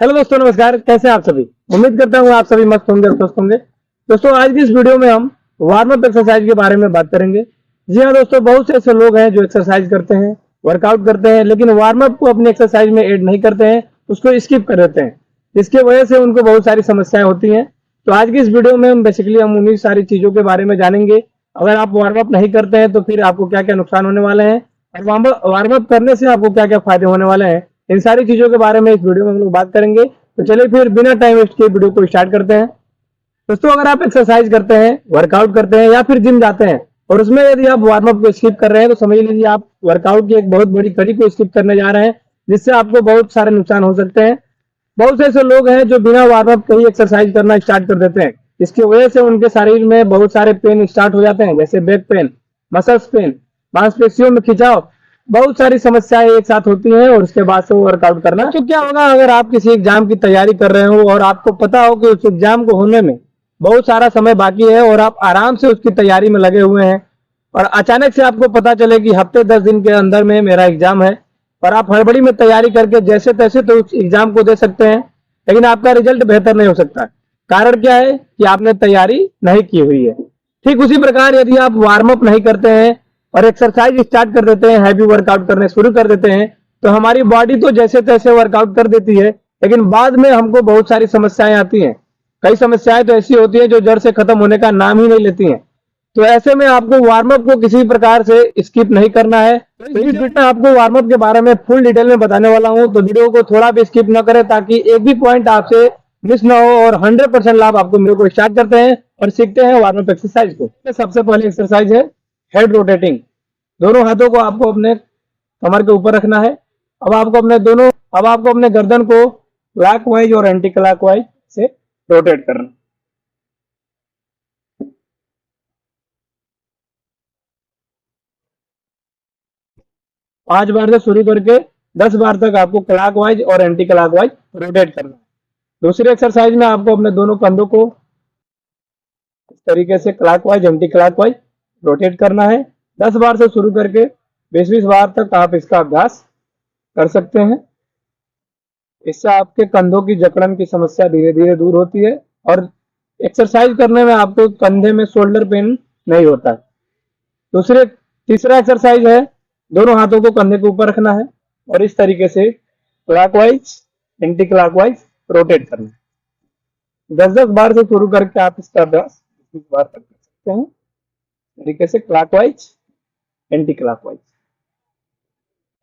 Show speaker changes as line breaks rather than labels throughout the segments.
Hello दोस्तों, नमस्कार। कैसे हैं आप सभी? उम्मीद करता हूँ आप सभी मस्त होंगे, स्वस्थ होंगे। दोस्तों, आज की इस वीडियो में हम वार्म अप एक्सरसाइज के बारे में बात करेंगे। जी हाँ दोस्तों, बहुत से ऐसे लोग हैं जो एक्सरसाइज करते हैं, वर्कआउट करते हैं, लेकिन वार्म अप को अपनी एक्सरसाइज में ऐड नहीं करते हैं, उसको स्किप कर देते हैं। इसके वजह से उनको बहुत सारी समस्याएं होती हैं। तो आज की इस वीडियो में हम उन्हीं सारी चीजों के बारे में जानेंगे। अगर आप वार्म अप नहीं करते हैं तो फिर आपको क्या क्या नुकसान होने वाले हैं, और वार्म अप करने से आपको क्या क्या फायदे होने वाले हैं, इन सारी चीजों के बारे में इस वीडियो में हम लोग बात करेंगे। तो चलिए फिर बिना टाइम वेस्ट किए वीडियो को स्टार्ट करते हैं। दोस्तों, अगर आप एक्सरसाइज करते हैं, वर्कआउट करते हैं या फिर जिम जाते हैं और उसमें यदि आप वार्म अप को स्किप कर रहे हैं तो समझ लीजिए आप वर्कआउट की एक बहुत बड़ी कड़ी को स्किप करने जा रहे हैं, जिससे आपको बहुत सारे नुकसान हो सकते हैं। बहुत से ऐसे लोग हैं जो बिना वार्म अप के ही एक्सरसाइज करना स्टार्ट कर देते हैं। इसकी वजह से उनके शरीर में बहुत सारे पेन स्टार्ट हो जाते हैं, जैसे बैक पेन, मसल्स पेन, मांसपेशियों में खिंचाव, बहुत सारी समस्याएं एक साथ होती हैं और उसके बाद से वो वर्कआउट करना। तो क्या होगा अगर आप किसी एग्जाम की तैयारी कर रहे हो और आपको पता हो कि उस एग्जाम को होने में बहुत सारा समय बाकी है और आप आराम से उसकी तैयारी में लगे हुए हैं, और अचानक से आपको पता चले कि हफ्ते 10 दिन के अंदर में मेरा एग्जाम है, और आप हड़बड़ी में तैयारी करके जैसे तैसे तो उस एग्जाम को दे सकते हैं, लेकिन आपका रिजल्ट बेहतर नहीं हो सकता। कारण क्या है कि आपने तैयारी नहीं की हुई है। ठीक उसी प्रकार यदि आप वार्म अप नहीं करते हैं और एक्सरसाइज स्टार्ट कर देते हैं, हैवी वर्कआउट करने शुरू कर देते हैं, तो हमारी बॉडी तो जैसे तैसे वर्कआउट कर देती है, लेकिन बाद में हमको बहुत सारी समस्याएं आती हैं। कई समस्याएं तो ऐसी होती हैं जो जड़ से खत्म होने का नाम ही नहीं लेती हैं। तो ऐसे में आपको वार्म अप को किसी प्रकार से स्किप नहीं करना है। तो इस वीडियो में आपको वार्म अप के बारे में फुल डिटेल में बताने वाला हूं, तो वीडियो को थोड़ा भी स्किप ना करें ताकि एक भी पॉइंट आपसे मिस ना हो और 100% लाभ आपको मिले। को स्टार्ट करते हैं और सीखते हैं वार्म अप एक्सरसाइज को। सबसे पहले एक्सरसाइज है हेड रोटेटिंग। दोनों हाथों को आपको अपने कमर के ऊपर रखना है। अब आपको अपने गर्दन को क्लॉकवाइज और एंटी क्लॉकवाइज से रोटेट करना। 5 बार से शुरू करके 10 बार तक आपको क्लॉकवाइज और एंटी क्लॉकवाइज रोटेट करना है। दूसरी एक्सरसाइज में आपको अपने दोनों कंधों को इस तरीके से क्लॉकवाइज एंटी क्लॉकवाइज रोटेट करना है। 10 बार से शुरू करके 20-20 बार तक आप इसका अभ्यास कर सकते हैं। इससे आपके कंधों की जकड़न की समस्या धीरे धीरे दूर होती है और एक्सरसाइज करने में आपको कंधे में शोल्डर पेन नहीं होता है। तीसरा एक्सरसाइज है, दोनों हाथों को कंधे के ऊपर रखना है और इस तरीके से क्लॉकवाइज एंटी क्लॉकवाइज रोटेट करना है। 10-10 बार से शुरू करके आप इसका अभ्यास 20 बार तक कर सकते हैं, तरीके से क्लॉकवाइज एंटी क्लॉकवाइज।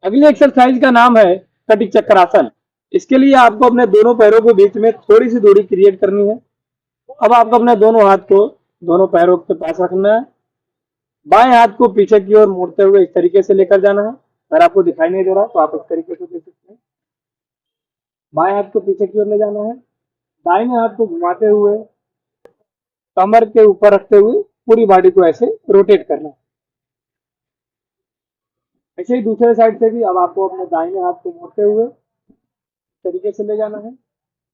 अगली एक्सरसाइज का नाम है कटी चक्रासन। इसके लिए आपको अपने दोनों पैरों के बीच में थोड़ी सी दूरी क्रिएट करनी है। अब आपको अपने दोनों हाथ को दोनों पैरों के पास रखना है। बाएं हाथ को पीछे की ओर मोड़ते हुए इस तरीके से लेकर जाना है। अगर आपको दिखाई नहीं दे रहा तो आप इस तरीके से देख सकते हैं। बाएं हाथ को पीछे की ओर ले जाना है। दाहिने हाथ को घुमाते हुए कमर के ऊपर रखते हुए पूरी बॉडी को ऐसे रोटेट करना है। ऐसे ही दूसरे साइड से भी अब आपको अपने दाहिने हाथ को मोड़ते हुए इस तरीके से ले जाना है।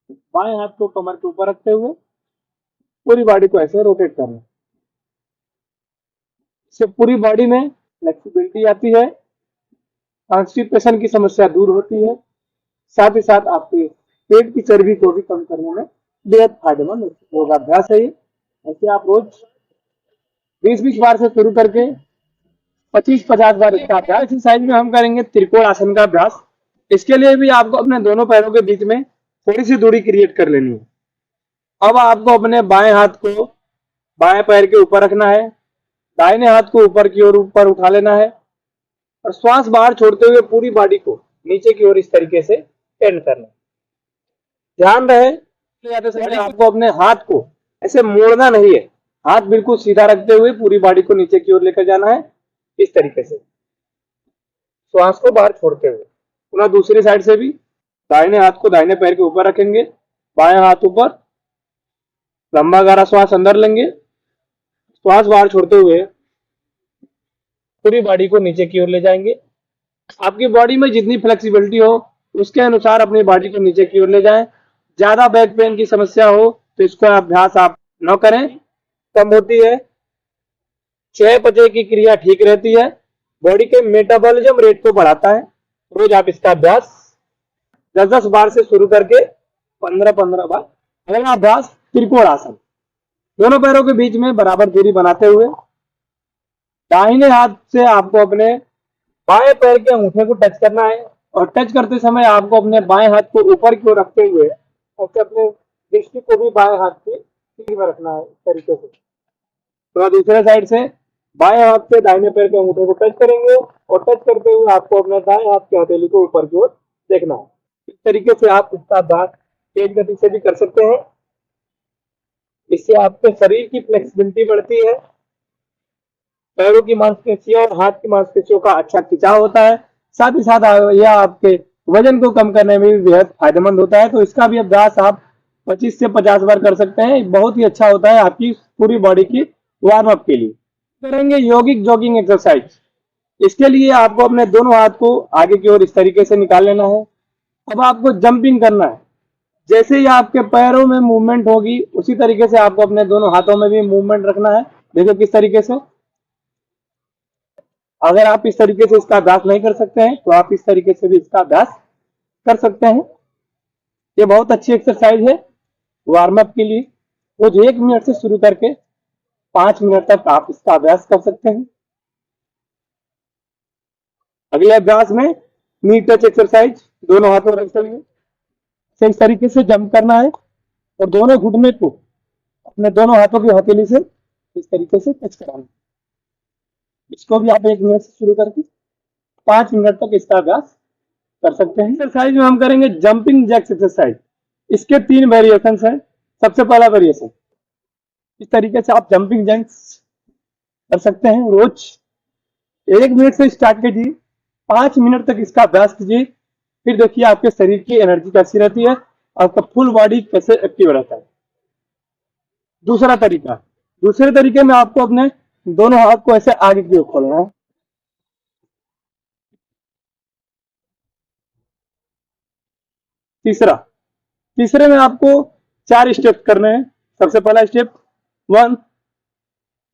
बाएं हाथ को कमर के ऊपर रखते हुए पूरी बॉडी को ऐसे रोटेट करना है। इससे पूरी बॉडी में फ्लेक्सिबिलिटी आती है, कॉन्स्टिपेशन की समस्या दूर होती है, साथ ही साथ आपके पेट की चर्बी को भी कम करने में बेहद फायदेमंद योगाभ्यास है ये। ऐसे आप रोज 20-20 बार से शुरू करके 25-50 बार इसका अभ्यास। एक्सरसाइज में हम करेंगे त्रिकोण आसन का अभ्यास। इसके लिए भी आपको अपने दोनों पैरों के बीच में थोड़ी सी दूरी क्रिएट कर लेनी है। अब आपको अपने बाएं हाथ को बाएं पैर के ऊपर रखना है, दाहिने हाथ को ऊपर की ओर ऊपर उठा लेना है और श्वास बाहर छोड़ते हुए पूरी बॉडी को नीचे की ओर इस तरीके से टेंड करना है। ध्यान रहे जाते समय आपको अपने हाथ को ऐसे मोड़ना नहीं है, हाथ बिल्कुल सीधा रखते हुए पूरी बॉडी को नीचे की ओर लेकर जाना है इस तरीके से, श्वास को बाहर छोड़ते हुए। पुनः दूसरी साइड से भी दाहिने हाथ को दाहिने पैर के ऊपर रखेंगे, बाएं हाथ ऊपर, लंबा गहरा श्वास अंदर लेंगे, श्वास बाहर छोड़ते हुए पूरी बॉडी को नीचे की ओर ले जाएंगे। आपकी बॉडी में जितनी फ्लेक्सिबिलिटी हो उसके अनुसार अपनी बॉडी को नीचे की ओर ले जाएं। ज्यादा बैक पेन की समस्या हो तो इसका अभ्यास आप न करें, कम होती है, चयापचय की क्रिया ठीक रहती है, बॉडी के मेटाबॉलिज्म रेट को बढ़ाता है। रोज आप इसका अभ्यास 10-10 बार से शुरू करके 15-15 बार। अगला अभ्यास त्रिकोण आसन। दोनों पैरों के बीच में बराबर दूरी बनाते हुए दाहिने हाथ से आपको अपने बाएं पैर के अंगूठे को टच करना है और टच करते समय आपको अपने बाएं हाथ को ऊपर की ओर रखते हुए ऐसे अपने दृष्टि को भी बाएं हाथ की सीध में रखना है इस तरीके से। तो दूसरे साइड से बाएं हाथ से दाहिने पैर के अंगूठे को टच करेंगे और टच करते हुए आपको अपने दाएं हाथ की हथेली को ऊपर की ओर देखना है। इस तरीके से आप इसका अभ्यास तेज गति से भी कर सकते हैं। इससे आपके शरीर की फ्लेक्सिबिलिटी बढ़ती है, पैरों की मांसपेशियों और हाथ की मांसपेशियों का अच्छा खिंचाव होता है। साथ ही साथ यह आपके वजन को कम करने में भी बेहद फायदेमंद होता है। तो इसका भी अभ्यास आप 25 से 50 बार कर सकते हैं। बहुत ही अच्छा होता है आपकी पूरी बॉडी की वार्म अप के लिए। करेंगे यौगिक जॉगिंग एक्सरसाइज। इसके लिए आपको अपने दोनों हाथ को आगे की ओर इस तरीके से निकाल लेना है। अब आपको जंपिंग करना है। जैसे ही आपके पैरों में मूवमेंट होगी उसी तरीके से आपको अपने दोनों हाथों में भी मूवमेंट रखना है। देखो किस तरीके से। अगर आप इस तरीके से इसका अभ्यास नहीं कर सकते हैं तो आप इस तरीके से भी इसका अभ्यास कर सकते हैं। ये बहुत अच्छी एक्सरसाइज है वार्म अप के लिए। रोज 1 मिनट से शुरू करके 5 मिनट तक आप इसका अभ्यास कर सकते हैं। अगले अभ्यास में नी टच एक्सरसाइज। दोनों हाथों में इस तरीके से जंप करना है और दोनों घुटने को अपने दोनों हाथों की हथेली से इस तरीके से टच कराना है। इसको भी आप 1 मिनट से शुरू करके 5 मिनट तक इसका अभ्यास कर सकते हैं। एक्सरसाइज में हम करेंगे जंपिंग जैक्स एक्सरसाइज। इसके 3 वेरिएशंस हैं। सबसे पहला वेरिएशन इस तरीके से आप जंपिंग जैक्स कर सकते हैं। रोज 1 मिनट से स्टार्ट कीजिए, 5 मिनट तक इसका अभ्यास कीजिए, फिर देखिए आपके शरीर की एनर्जी कैसी रहती है, आपका फुल बॉडी कैसे एक्टिव रहता है। दूसरा तरीका, दूसरे तरीके में आपको अपने दोनों हाथ को ऐसे आगे की ओर खोलना है। तीसरे में आपको 4 स्टेप करने हैं। सबसे पहला स्टेप 1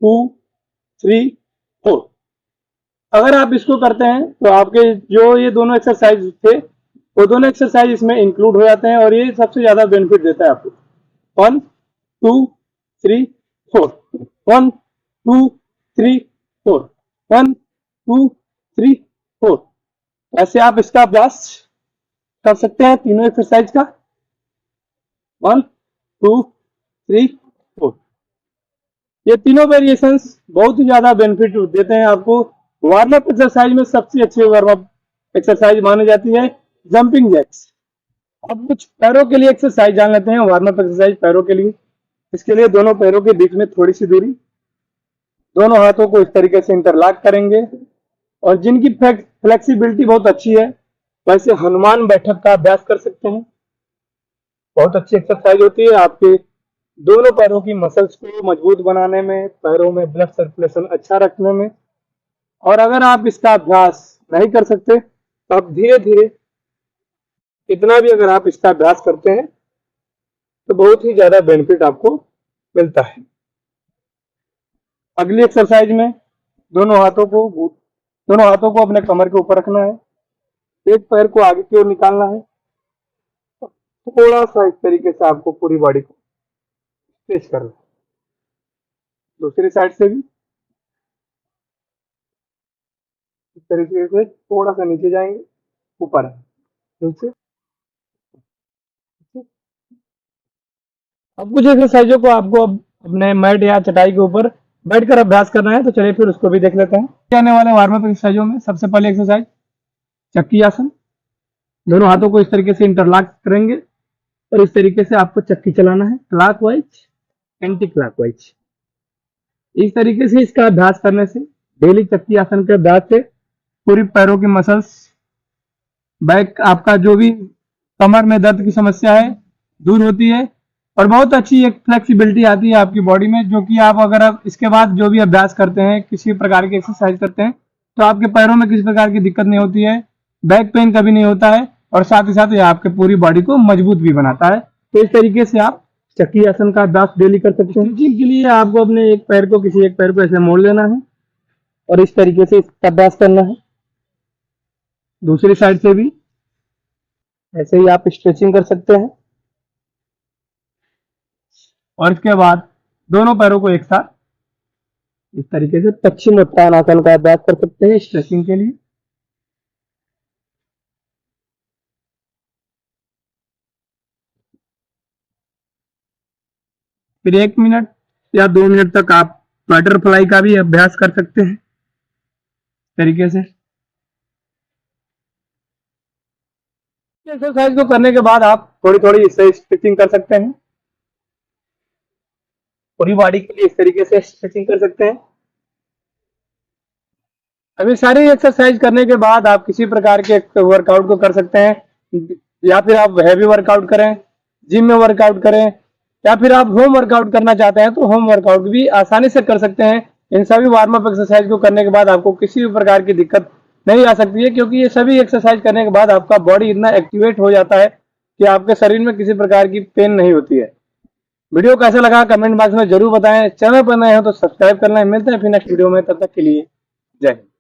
2 3 4। अगर आप इसको करते हैं तो आपके जो ये दोनों एक्सरसाइज थे वो दोनों एक्सरसाइज इसमें इंक्लूड हो जाते हैं और ये सबसे ज्यादा बेनिफिट देता है आपको। 1 2 3 4 1 2 3 4 1 2 3 4। ऐसे आप इसका अभ्यास कर सकते हैं तीनों एक्सरसाइज का। 1 2 3 4। ये तीनों वेरिएशंस बहुत ही ज्यादा बेनिफिट देते हैं आपको। वार्म अप एक्सरसाइज में सबसे अच्छी वार्म अप एक्सरसाइज मानी जाती है जंपिंग जैक्स। अब कुछ पैरों के लिए एक्सरसाइज जान लेते हैं। वार्म अप एक्सरसाइज पैरों के लिए। इसके लिए दोनों पैरों के बीच में थोड़ी सी दूरी, दोनों हाथों को इस तरीके से इंटरलॉक करेंगे और जिनकी फ्लेक्सिबिलिटी बहुत अच्छी है वैसे हनुमान बैठक का अभ्यास कर सकते हैं। बहुत अच्छी एक्सरसाइज होती है आपके दोनों पैरों की मसल्स को मजबूत बनाने में, पैरों में ब्लड सर्कुलेशन अच्छा रखने में। और अगर आप इसका अभ्यास नहीं कर सकते तो आप धीरे धीरे इतना भी अगर आप इसका अभ्यास करते हैं तो बहुत ही ज्यादा बेनिफिट आपको मिलता है। अगली एक्सरसाइज में दोनों हाथों को अपने कमर के ऊपर रखना है, एक पैर को आगे की ओर निकालना है, थोड़ा सा इस तरीके से आपको पूरी बॉडी को स्ट्रेच करना है। दूसरी साइड से भी इस तरीके से थोड़ा सा नीचे जाएंगे, ऊपर नीचे। अब कुछ एक्सरसाइजों को आपको अपने मैट या चटाई के ऊपर बैठकर अभ्यास करना है, तो चलिए फिर उसको भी देख लेते हैं। आने वाले वार्म अप एक्सरसाइजों में सबसे पहले एक्सरसाइज चक्की आसन। दोनों हाथों को इस तरीके से इंटरलॉक करेंगे और इस तरीके से आपको चक्की चलाना है, क्लॉकवाइज एंटी क्लॉकवाइज। इस तरीके से इसका अभ्यास करने से, डेली चक्की आसन के अभ्यास से पूरी पैरों की मसल्स, बैक, आपका जो भी कमर में दर्द की समस्या है दूर होती है और बहुत अच्छी एक फ्लेक्सिबिलिटी आती है आपकी बॉडी में, जो कि आप अगर आप इसके बाद जो भी अभ्यास करते हैं, किसी प्रकार की एक्सरसाइज करते हैं तो आपके पैरों में किसी प्रकार की दिक्कत नहीं होती है, बैक पेन कभी नहीं होता है और साथ ही साथ ये आपके पूरी बॉडी को मजबूत भी बनाता है। तो इस तरीके से आप चक्की आसन का अभ्यास डेली कर सकते हैं। जिसके लिए आपको अपने एक पैर को किसी एक पैर को ऐसे मोड़ लेना है और इस तरीके से इसका अभ्यास करना है। दूसरी साइड से भी ऐसे ही आप स्ट्रेचिंग कर सकते हैं। और इसके बाद दोनों पैरों को एक साथ इस तरीके से पश्चिम उत्तानासन का अभ्यास कर सकते हैं स्ट्रेचिंग के लिए। फिर 1 मिनट या 2 मिनट तक आप बटरफ्लाई का भी अभ्यास कर सकते हैं तरीके से। एक्सरसाइज को करने के बाद आप थोड़ी थोड़ी इससे स्ट्रेचिंग कर सकते हैं, पूरी बॉडी के लिए इस तरीके से स्ट्रेचिंग कर सकते हैं। अभी सारी एक्सरसाइज करने के बाद आप किसी प्रकार के वर्कआउट को कर सकते हैं, या फिर आप हैवी वर्कआउट करें, जिम में वर्कआउट करें, या फिर आप होम वर्कआउट करना चाहते हैं तो होम वर्कआउट भी आसानी से कर सकते हैं। इन सभी वार्म अप एक्सरसाइज को करने के बाद आपको किसी भी प्रकार की दिक्कत नहीं आ सकती है, क्योंकि ये सभी एक्सरसाइज करने के बाद आपका बॉडी इतना एक्टिवेट हो जाता है कि आपके शरीर में किसी प्रकार की पेन नहीं होती है। वीडियो कैसा लगा कमेंट बॉक्स में जरूर बताएं। चैनल पर नए हो तो सब्सक्राइब करना है। मिलते हैं फिर नेक्स्ट वीडियो में, तब तक के लिए जय हिंद।